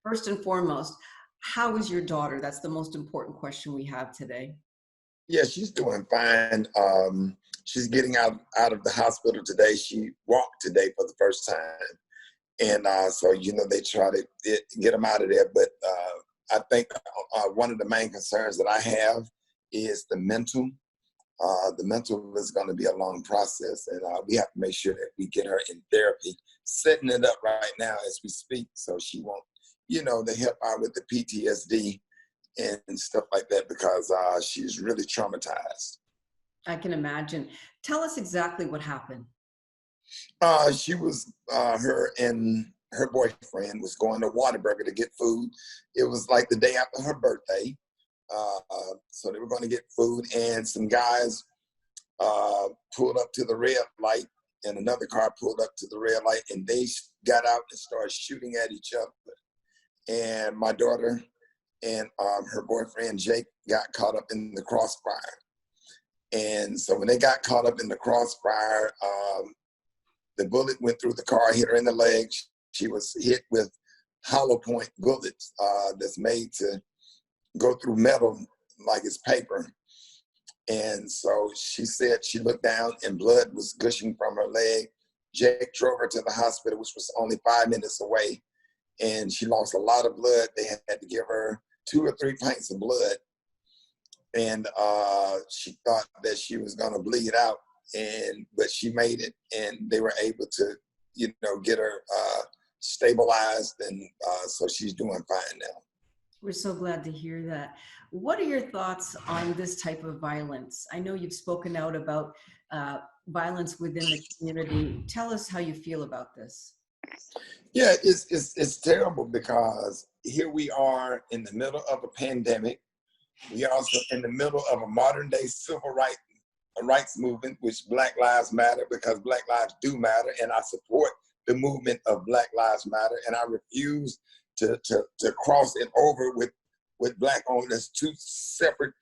First and foremost, how is your daughter? That's the most important question we have today. Yeah, she's doing fine. She's getting out of the hospital today. She walked today for the first time. And so, they try to get them out of there. But I think one of the main concerns that I have is the mental. The mental is going to be a long process. And we have to make sure that we get her in therapy, setting it up right now as we speak so she won't, to help out with the PTSD and stuff like that because she's really traumatized. I can imagine. Tell us exactly what happened. She was, her and her boyfriend was going to Whataburger to get food. It was like the day after her birthday. So they were going to get food and some guys pulled up to the red light and another car pulled up to the red light and they got out and started shooting at each other. And my daughter and her boyfriend, Jake, got caught up in the crossfire. And so when they got caught up in the crossfire, the bullet went through the car, hit her in the leg. She was hit with hollow point bullets that's made to go through metal like it's paper. And so she said she looked down and blood was gushing from her leg. Jake drove her to the hospital, which was only 5 minutes away. And she lost a lot of blood. They had to give her 2 or 3 pints of blood. And she thought that she was going to bleed out. But she made it, and they were able to, get her stabilized, and so she's doing fine now. We're so glad to hear that. What are your thoughts on this type of violence? I know you've spoken out about violence within the community. Tell us how you feel about this. Yeah, it's terrible because here we are in the middle of a pandemic. We are also in the middle of a modern day civil rights movement, which Black Lives Matter, because Black lives do matter, and I support the movement of Black Lives Matter, and I refuse to cross it over with Black owned as 2 separate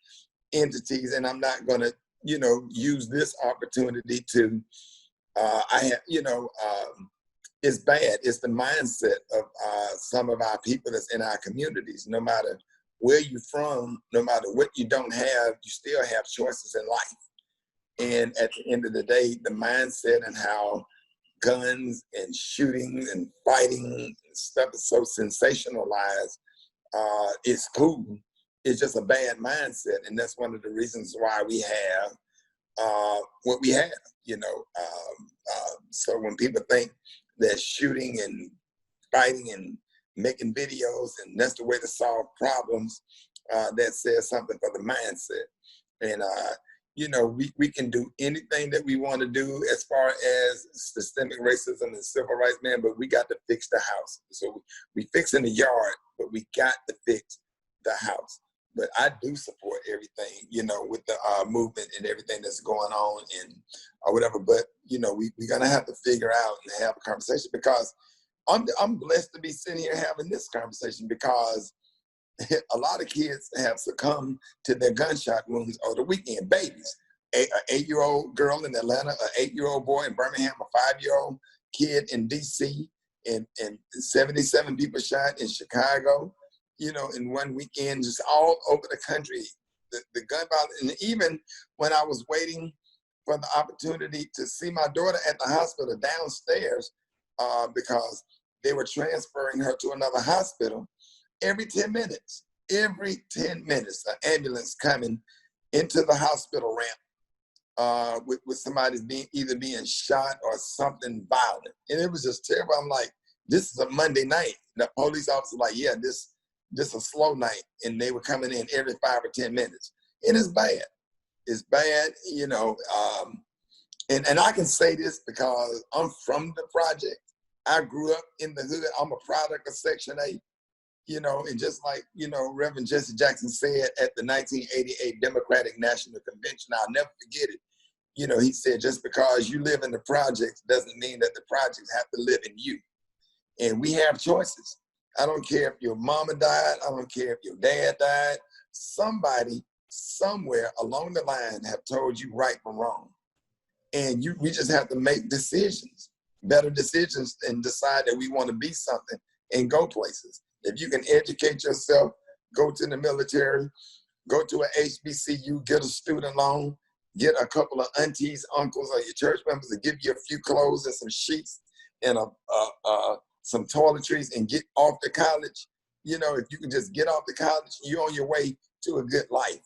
entities, and I'm not going to, use this opportunity to, it's bad. It's the mindset of some of our people that's in our communities. No matter where you're from, no matter what you don't have, you still have choices in life. And at the end of the day, the mindset and how guns and shooting and fighting and stuff is so sensationalized, it's cool. It's just a bad mindset. And that's one of the reasons why we have what we have, So when people think that shooting and fighting and making videos and that's the way to solve problems, that says something for the mindset. And we can do anything that we want to do as far as systemic racism and civil rights, man, but we got to fix the house. So we fixing the yard, but we got to fix the house. But I do support everything, with the movement and everything that's going on and or whatever. But, we're going to have to figure out and have a conversation because I'm blessed to be sitting here having this conversation because a lot of kids have succumbed to their gunshot wounds over the weekend. Babies, an 8-year-old girl in Atlanta, an 8-year-old boy in Birmingham, a 5-year-old kid in DC, and 77 people shot in Chicago, in one weekend, just all over the country. The gun violence, and even when I was waiting for the opportunity to see my daughter at the hospital downstairs, because they were transferring her to another hospital, every 10 minutes, an ambulance coming into the hospital ramp with somebody either being shot or something violent. And it was just terrible. I'm like, this is a Monday night. The police officer was like, yeah, this a slow night. And they were coming in every 5 or 10 minutes. And it's bad. It's bad, and I can say this because I'm from the project. I grew up in the hood. I'm a product of Section 8. And just like, Reverend Jesse Jackson said at the 1988 Democratic National Convention, I'll never forget it. He said, just because you live in the projects doesn't mean that the projects have to live in you. And we have choices. I don't care if your mama died. I don't care if your dad died. Somebody, somewhere along the line have told you right from wrong. And we just have to make decisions, better decisions, and decide that we want to be something and go places. If you can educate yourself, go to the military, go to a HBCU, get a student loan, get a couple of aunties, uncles, or your church members to give you a few clothes and some sheets and some toiletries and get off to college. You know, if you can just get off to college, you're on your way to a good life.